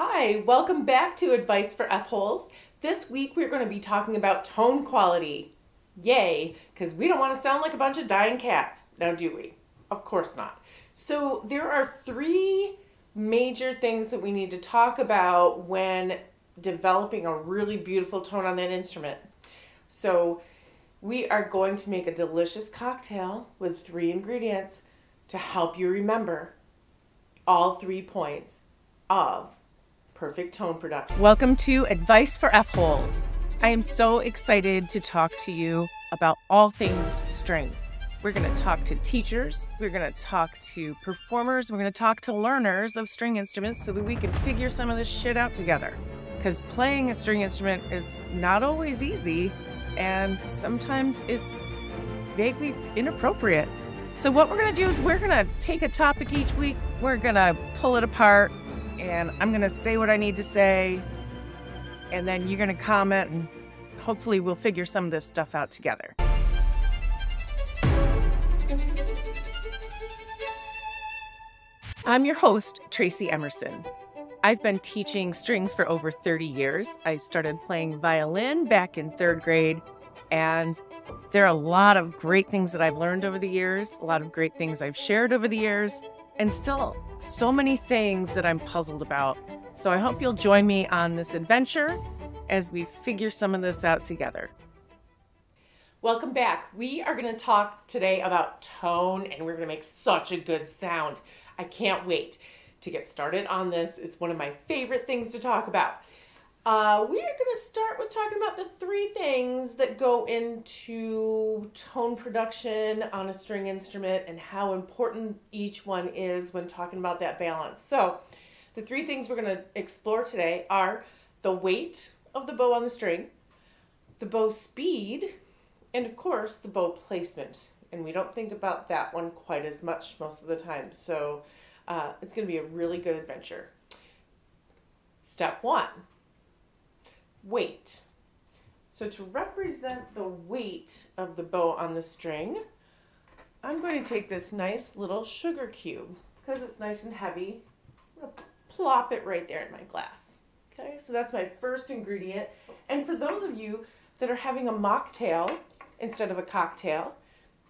Hi, welcome back to Advice for F-Holes. This week we're going to be talking about tone quality. Yay, because we don't want to sound like a bunch of dying cats, now do we? Of course not. So there are three major things that we need to talk about when developing a really beautiful tone on that instrument. So we are going to make a delicious cocktail with 3 ingredients to help you remember all 3 points of perfect tone production. Welcome to Advice for F-Holes. I am so excited to talk to you about all things strings. We're going to talk to teachers, we're going to talk to performers, we're going to talk to learners of string instruments so that we can figure some of this shit out together. Because playing a string instrument is not always easy, and sometimes it's vaguely inappropriate. So what we're going to do is we're going to take a topic each week, we're going to pull it apart, and I'm going to say what I need to say, and then you're going to comment, and hopefully we'll figure some of this stuff out together. I'm your host, Tracy Emerson. I've been teaching strings for over 30 years. I started playing violin back in 3rd grade, and there are a lot of great things that I've learned over the years, a lot of great things I've shared over the years, and still so many things that I'm puzzled about. So I hope you'll join me on this adventure as we figure some of this out together. Welcome back. We are going to talk today about tone, and we're going to make such a good sound. I can't wait to get started on this. It's one of my favorite things to talk about. We are going to start with talking about the 3 things that go into tone production on a string instrument and how important each one is when talking about that balance. So the 3 things we're going to explore today are the weight of the bow on the string, the bow speed, and of course the bow placement. And we don't think about that one quite as much most of the time. So it's going to be a really good adventure. Step 1. Weight. So to represent the weight of the bow on the string, I'm going to take this nice little sugar cube because it's nice and heavy. I'm going to plop it right there in my glass. Okay, so that's my first ingredient. And for those of you that are having a mocktail instead of a cocktail,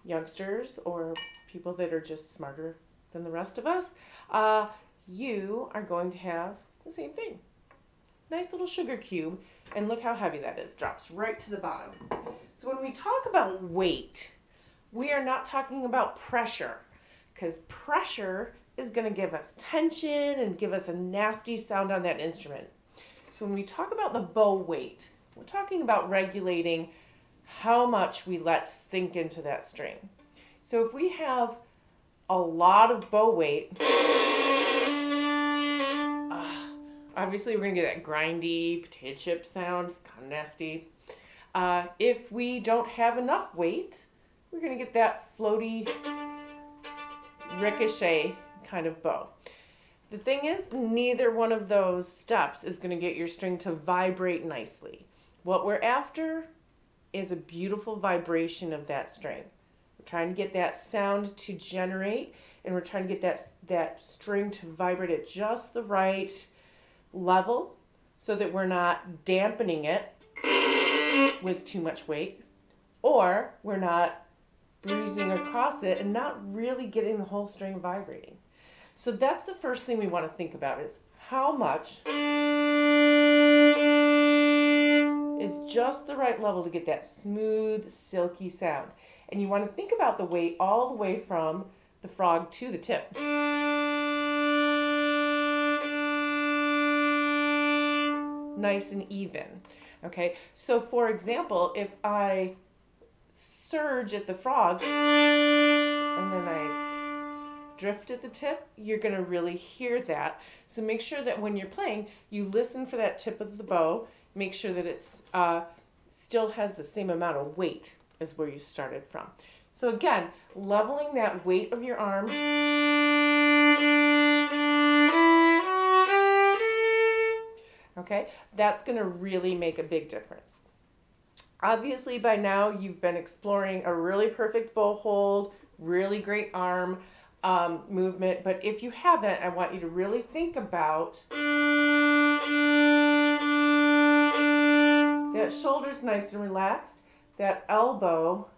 youngsters or people that are just smarter than the rest of us, you are going to have the same thing. Nice little sugar cube, and look how heavy that is. Drops right to the bottom. So when we talk about weight, we are not talking about pressure, because pressure is going to give us tension and give us a nasty sound on that instrument. So when we talk about the bow weight, we're talking about regulating how much we let sink into that string. So if we have a lot of bow weight, obviously, we're going to get that grindy potato chip sound. It's kind of nasty. If we don't have enough weight, we're going to get that floaty, ricochet kind of bow. The thing is, neither one of those steps is going to get your string to vibrate nicely. What we're after is a beautiful vibration of that string. We're trying to get that sound to generate, and we're trying to get that string to vibrate at just the right level so that we're not dampening it with too much weight, or we're not breezing across it and not really getting the whole string vibrating. So that's the first thing we want to think about, is how much is just the right level to get that smooth, silky sound. And you want to think about the weight all the way from the frog to the tip. Nice and even. Okay, so for example, if I surge at the frog and then I drift at the tip, you're going to really hear that. So make sure that when you're playing, you listen for that tip of the bow. Make sure that it's still has the same amount of weight as where you started from. So again, leveling that weight of your arm. Okay, that's going to really make a big difference. Obviously, by now, you've been exploring a really perfect bow hold, really great arm movement. But if you haven't, I want you to really think about That shoulder's nice and relaxed. That elbow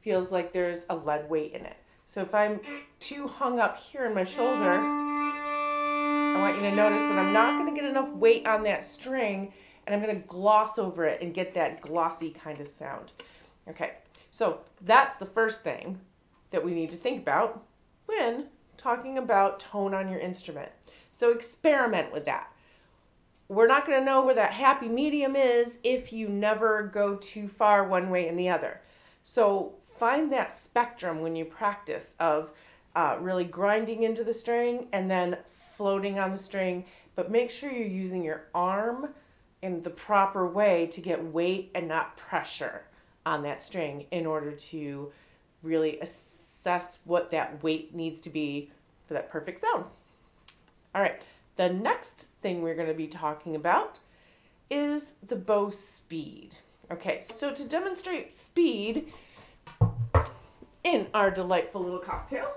feels like there's a lead weight in it. So if I'm too hung up here in my shoulder, I want you to notice that I'm not going to get enough weight on that string, and I'm going to gloss over it and get that glossy kind of sound. Okay, so that's the first thing that we need to think about when talking about tone on your instrument. So experiment with that. We're not going to know where that happy medium is if you never go too far one way and the other. So find that spectrum when you practice of really grinding into the string and then floating on the string, but make sure you're using your arm in the proper way to get weight and not pressure on that string in order to really assess what that weight needs to be for that perfect sound. All right, the next thing we're going to be talking about is the bow speed. Okay, so to demonstrate speed in our delightful little cocktail,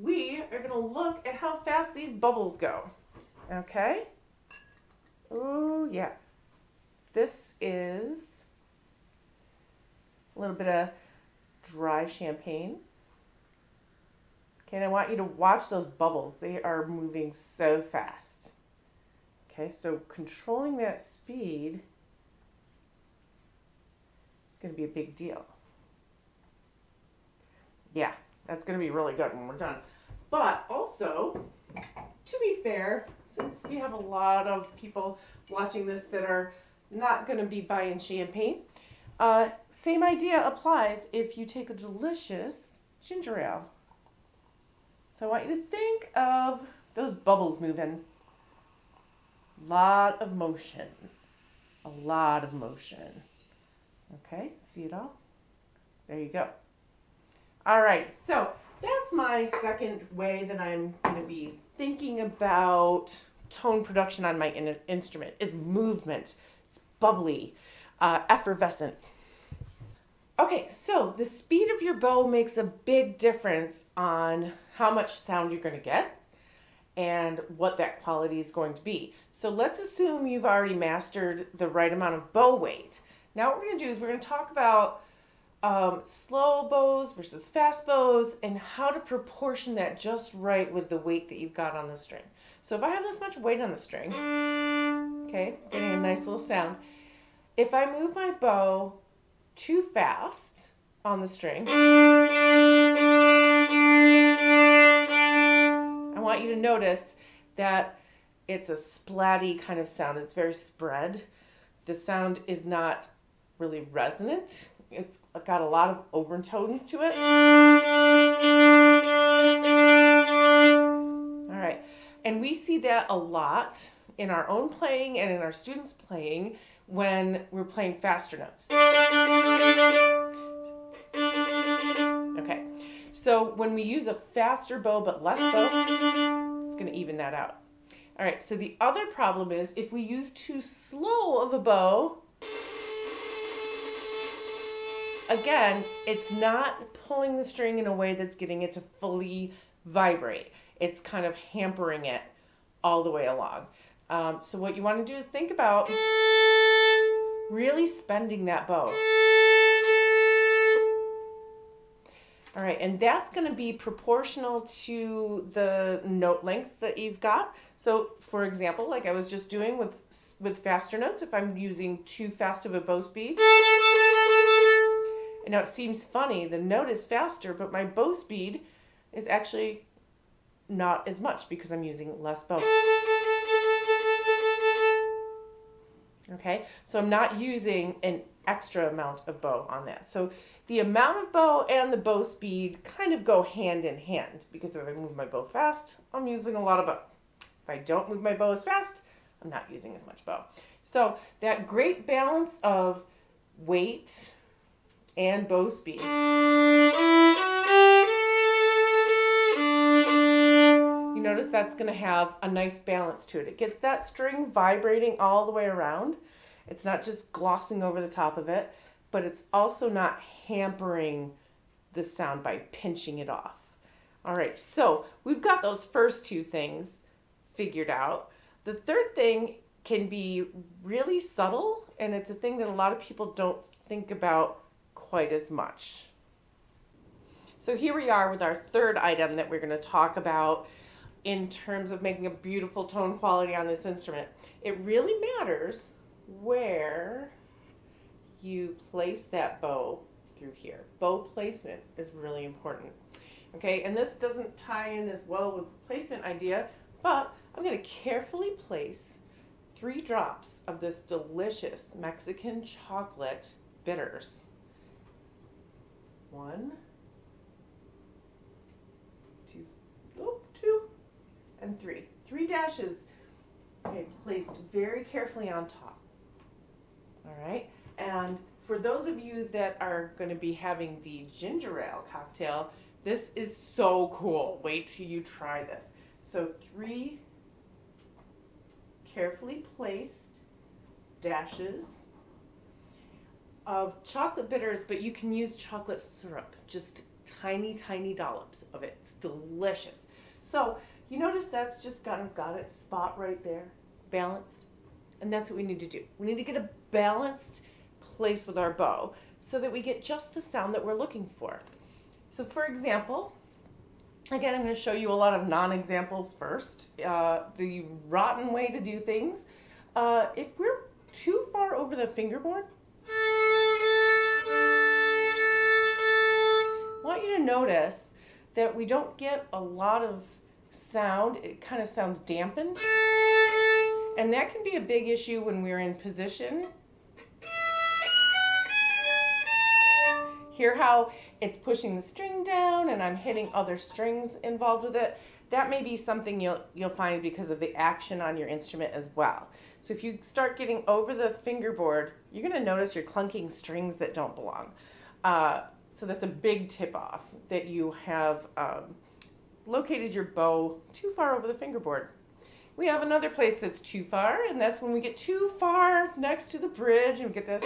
we are going to look at how fast these bubbles go. Okay? Oh, yeah. This is a little bit of dry champagne. Okay, and I want you to watch those bubbles. They are moving so fast. Okay, so controlling that speed is going to be a big deal. Yeah, that's going to be really good when we're done. But also, to be fair, since we have a lot of people watching this that are not going to be buying champagne, same idea applies if you take a delicious ginger ale. So I want you to think of those bubbles moving. Lot of motion. A lot of motion. Okay, see it all? There you go. All right, so that's my second way that I'm going to be thinking about tone production on my instrument is movement. It's bubbly, effervescent. Okay, so the speed of your bow makes a big difference on how much sound you're going to get and what that quality is going to be. So let's assume you've already mastered the right amount of bow weight. Now what we're going to do is we're going to talk about slow bows versus fast bows and how to proportion that just right with the weight that you've got on the string. So if I have this much weight on the string, okay, getting a nice little sound. If I move my bow too fast on the string, I want you to notice that it's a splatty kind of sound. It's very spread. The sound is not really resonant. It's got a lot of overtones to it. All right, and we see that a lot in our own playing and in our students' playing when we're playing faster notes. Okay, so when we use a faster bow but less bow, it's going to even that out. All right, so the other problem is if we use too slow of a bow, again, it's not pulling the string in a way that's getting it to fully vibrate. It's kind of hampering it all the way along. So what you want to do is think about really spending that bow. All right, and that's going to be proportional to the note length that you've got. So, for example, like I was just doing with faster notes, if I'm using too fast of a bow speed, and now it seems funny, the note is faster, but my bow speed is actually not as much because I'm using less bow. Okay, so I'm not using an extra amount of bow on that. So the amount of bow and the bow speed kind of go hand in hand because if I move my bow fast, I'm using a lot of bow. If I don't move my bow as fast, I'm not using as much bow. So that great balance of weight and bow speed. You notice that's going to have a nice balance to it. It gets that string vibrating all the way around. It's not just glossing over the top of it, but it's also not hampering the sound by pinching it off. All right, so we've got those first two things figured out. The third thing can be really subtle, and it's a thing that a lot of people don't think about quite as much. So here we are with our third item that we're going to talk about in terms of making a beautiful tone quality on this instrument. It really matters where you place that bow through here. Bow placement is really important. Okay, and this doesn't tie in as well with the placement idea, but I'm going to carefully place 3 drops of this delicious Mexican chocolate bitters. 1, 2, and 3. 3 dashes, okay, placed very carefully on top. All right, and for those of you that are going to be having the ginger ale cocktail, this is so cool. Wait till you try this. So 3 carefully placed dashes of chocolate bitters, but you can use chocolate syrup, just tiny, tiny dollops of it. It's delicious. So you notice that's just got its spot right there, balanced. And that's what we need to do. We need to get a balanced place with our bow so that we get just the sound that we're looking for. So for example, again, I'm going to show you a lot of non-examples first. The rotten way to do things, if we're too far over the fingerboard, I want you to notice that we don't get a lot of sound. It kind of sounds dampened. And that can be a big issue when we're in position. Hear how it's pushing the string down and I'm hitting other strings involved with it. That may be something you'll find because of the action on your instrument as well. So if you start getting over the fingerboard, you're going to notice you're clunking strings that don't belong. So that's a big tip off, that you have located your bow too far over the fingerboard. We have another place that's too far, and that's when we get too far next to the bridge and we get this.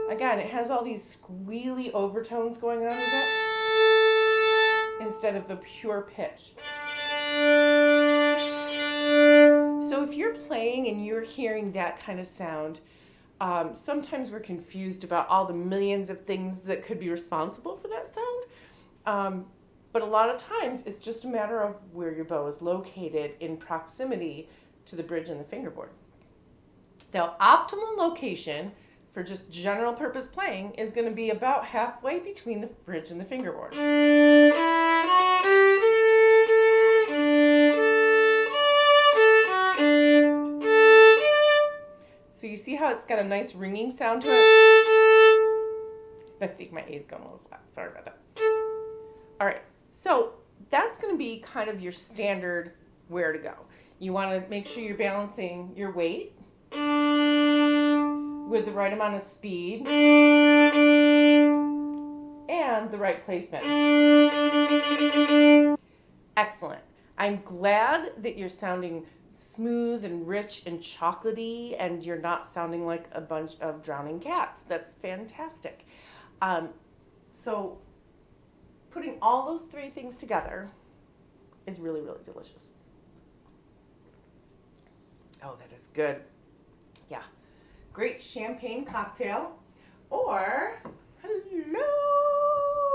Again, it has all these squealy overtones going on with it instead of the pure pitch. So if you're playing and you're hearing that kind of sound, sometimes we're confused about all the millions of things that could be responsible for that sound. But a lot of times it's just a matter of where your bow is located in proximity to the bridge and the fingerboard. Now, optimal location for just general purpose playing is going to be about halfway between the bridge and the fingerboard. So you see how it's got a nice ringing sound to it? I think my A is going a little flat. Sorry about that. All right, so that's going to be kind of your standard where to go. You want to make sure you're balancing your weight with the right amount of speed and the right placement. Excellent. I'm glad that you're sounding smooth and rich and chocolatey and you're not sounding like a bunch of drowning cats. That's fantastic. So putting all those 3 things together is really, really delicious. Oh, that is good. Yeah. Great champagne cocktail or, hello,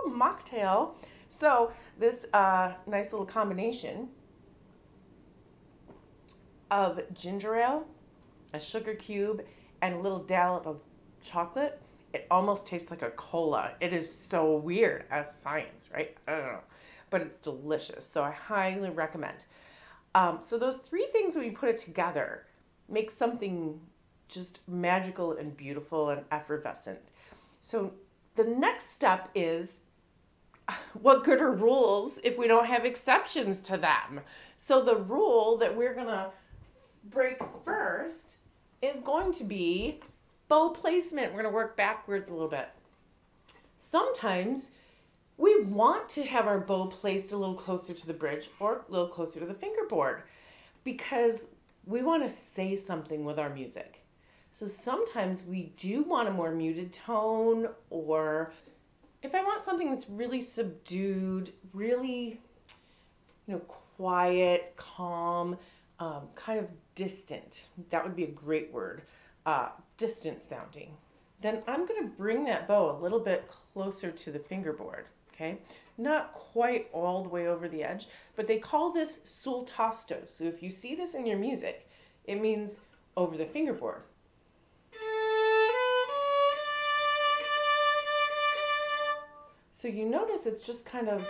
mocktail. So this nice little combination of ginger ale, a sugar cube, and a little dollop of chocolate. It almost tastes like a cola. It is so weird as science, right? I don't know. But it's delicious, so I highly recommend. So those 3 things, when you put it together, make something just magical and beautiful and effervescent. So the next step is, what good are rules if we don't have exceptions to them? So the rule that we're going to break first is going to be bow placement. We're going to work backwards a little bit. Sometimes we want to have our bow placed a little closer to the bridge or a little closer to the fingerboard because we want to say something with our music. So sometimes we do want a more muted tone, or if I want something that's really subdued, really quiet, calm, kind of distant. That would be a great word. Distant sounding. Then I'm going to bring that bow a little bit closer to the fingerboard, okay? Not quite all the way over the edge, but they call this sul tasto. So if you see this in your music, it means over the fingerboard. So you notice it's just kind of,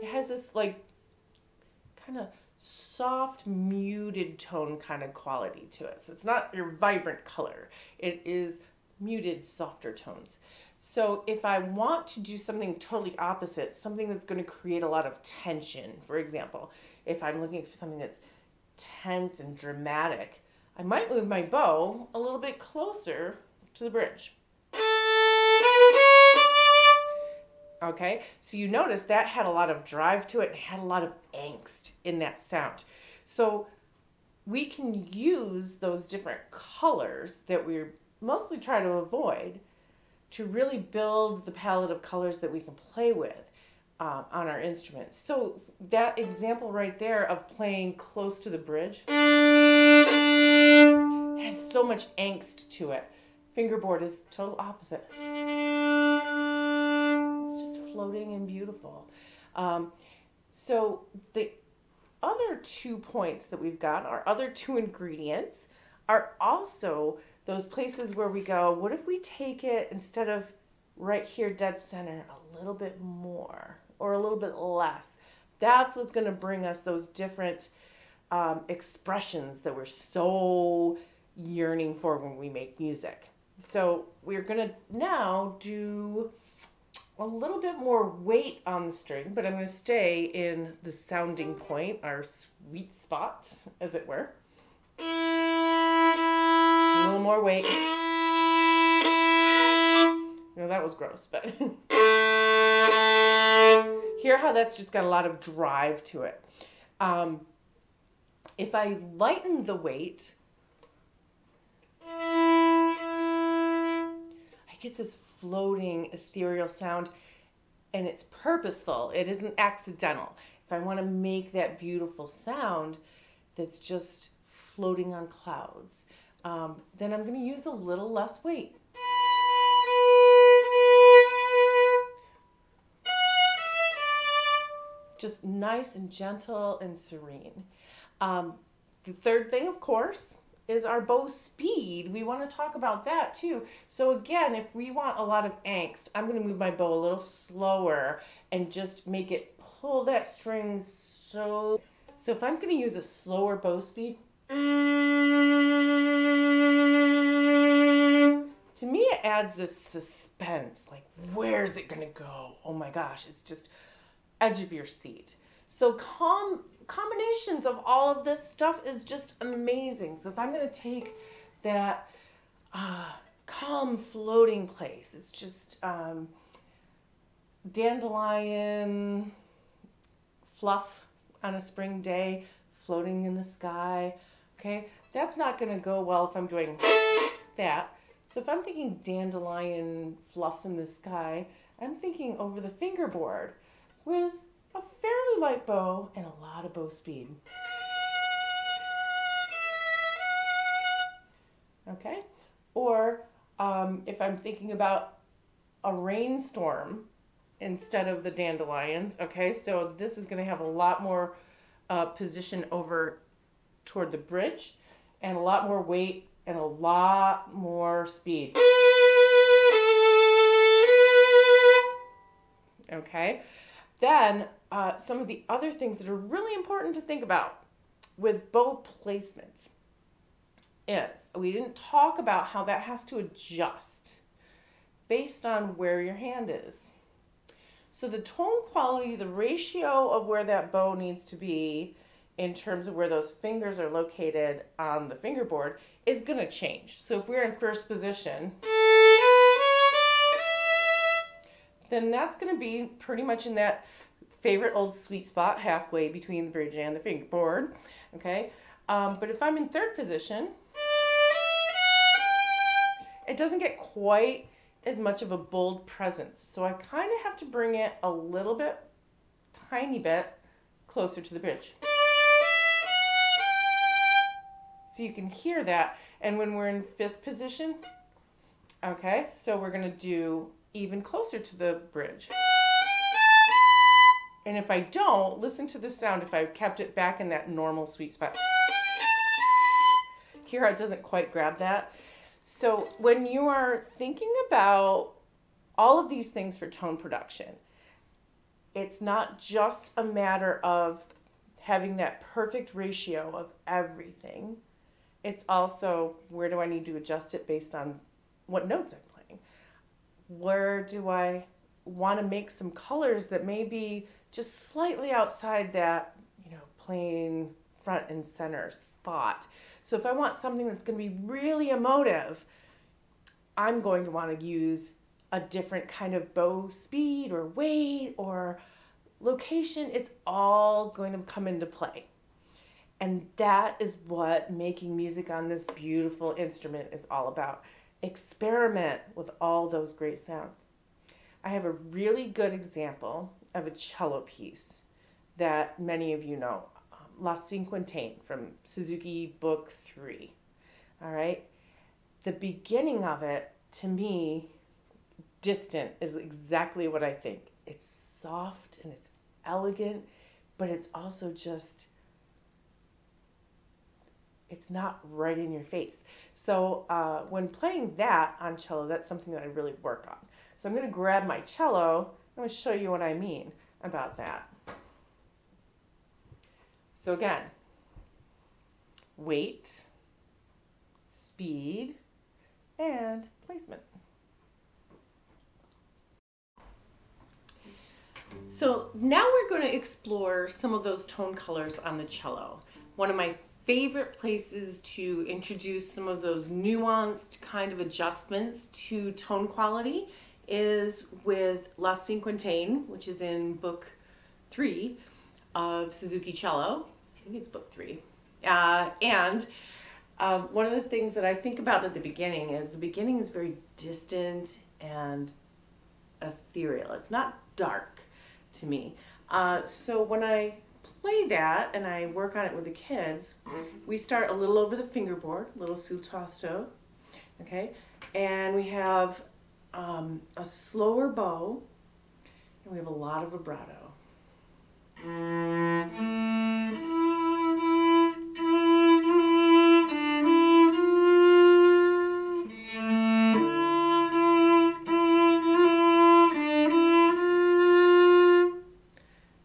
it has this like kind of soft, muted tone kind of quality to it. So it's not your vibrant color. It is muted, softer tones. So if I want to do something totally opposite, something that's going to create a lot of tension, for example, if I'm looking for something that's tense and dramatic, I might move my bow a little bit closer to the bridge. Okay, so you notice that had a lot of drive to it and had a lot of angst in that sound. So we can use those different colors that we mostly try to avoid to really build the palette of colors that we can play with on our instruments. So that example right there of playing close to the bridge has so much angst to it. Fingerboard is total opposite. It's just floating and beautiful. So the other 2 points that we've got, our other 2 ingredients, are also those places where we go, what if we take it instead of right here dead center a little bit more or a little bit less? That's what's going to bring us those different expressions that we're so yearning for when we make music. So we're going to now do a little bit more weight on the string, but I'm going to stay in the sounding point, our sweet spot, as it were. A little more weight. That was gross, but hear how that's just got a lot of drive to it. If I lighten the weight, I get this floating, ethereal sound, and it's purposeful. It isn't accidental. If I want to make that beautiful sound that's just floating on clouds, then I'm going to use a little less weight. Just nice and gentle and serene. The third thing, of course, is our bow speed. We want to talk about that too. So again, if we want a lot of angst, I'm going to move my bow a little slower and just make it pull that string so if I'm going to use a slower bow speed, to me it adds this suspense, like where's it going to go? Oh my gosh, it's just edge of your seat. So combinations of all of this stuff is just amazing. So if I'm going to take that calm floating place, it's just dandelion fluff on a spring day floating in the sky. Okay, that's not going to go well if I'm doing that. So if I'm thinking dandelion fluff in the sky, I'm thinking over the fingerboard with a fairly light bow and a lot of bow speed. Okay, or if I'm thinking about a rainstorm instead of the dandelions, okay, so this is going to have a lot more position over toward the bridge and a lot more weight and a lot more speed. Okay, then some of the other things that are really important to think about with bow placement is we didn't talk about how that has to adjust based on where your hand is. So the tone quality, the ratio of where that bow needs to be in terms of where those fingers are located on the fingerboard is going to change. So if we're in first position, then that's going to be pretty much in that favorite old sweet spot halfway between the bridge and the fingerboard. Okay, but if I'm in third position, it doesn't get quite as much of a bold presence. So I kind of have to bring it a little bit tiny bit closer to the bridge. So you can hear that. And when we're in 5th position, okay, so we're going to do even closer to the bridge. And if I don't, listen to the sound if I kept it back in that normal sweet spot. Here it doesn't quite grab that. So when you are thinking about all of these things for tone production, it's not just a matter of having that perfect ratio of everything. It's also, where do I need to adjust it based on what notes I'm playing? Where do I want to make some colors that may be just slightly outside that, plain front and center spot? So if I want something that's going to be really emotive, I'm going to want to use a different kind of bow speed or weight or location. It's all going to come into play. And that is what making music on this beautiful instrument is all about. Experiment with all those great sounds. I have a really good example of a cello piece that many of you know, La Cinquantaine from Suzuki Book 3. All right? The beginning of it, to me, distant is exactly what I think. It's soft and it's elegant, but it's also just, it's not right in your face. So when playing that on cello, that's something that I really work on. So I'm going to grab my cello. I'm going to show you what I mean about that. So again, weight, speed, and placement. So now we're going to explore some of those tone colors on the cello. One of my favorite places to introduce some of those nuanced kind of adjustments to tone quality is with La Cinquantaine, which is in Book 3 of Suzuki Cello. I think it's Book 3. One of the things that I think about at the beginning is very distant and ethereal. It's not dark to me. So when I play that and I work on it with the kids, we start a little over the fingerboard, little sul tasto, okay? And we have a slower bow, and we have a lot of vibrato.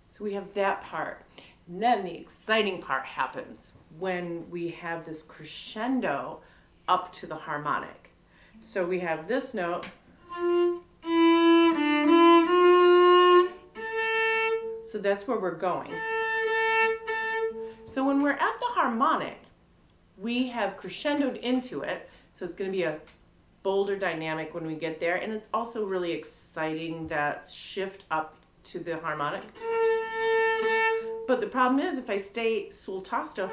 So we have that part. And then the exciting part happens when we have this crescendo up to the harmonic. So we have this note. So that's where we're going. So when we're at the harmonic, we have crescendoed into it. So it's going to be a bolder dynamic when we get there. And it's also really exciting, that shift up to the harmonic. But the problem is, if I stay sul tasto,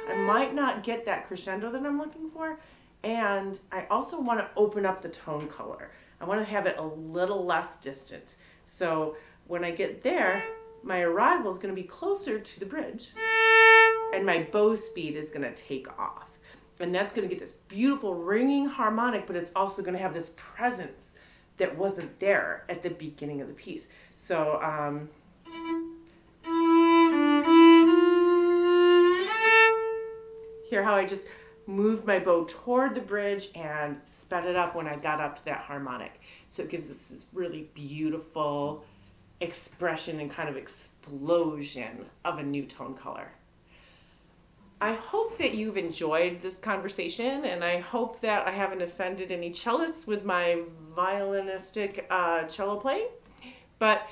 I might not get that crescendo that I'm looking for. And I also want to open up the tone color. I want to have it a little less distant. So when I get there, my arrival is going to be closer to the bridge, and my bow speed is going to take off. And that's going to get this beautiful ringing harmonic, but it's also going to have this presence that wasn't there at the beginning of the piece. So, hear how I just moved my bow toward the bridge and sped it up when I got up to that harmonic. So it gives us this really beautiful expression and kind of explosion of a new tone color. I hope that you've enjoyed this conversation, and I hope that I haven't offended any cellists with my violinistic cello playing. But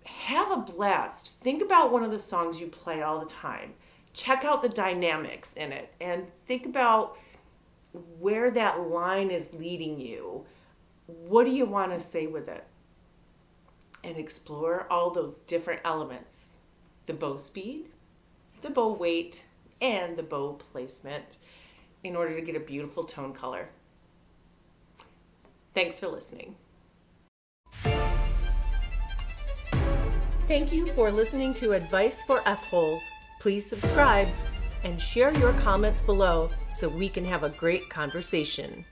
have a blast. Think about one of the songs you play all the time. Check out the dynamics in it and think about where that line is leading you. What do you want to say with it? And explore all those different elements. The bow speed, the bow weight, and the bow placement in order to get a beautiful tone color. Thanks for listening. Thank you for listening to Advice for F-Holes. Please subscribe and share your comments below so we can have a great conversation.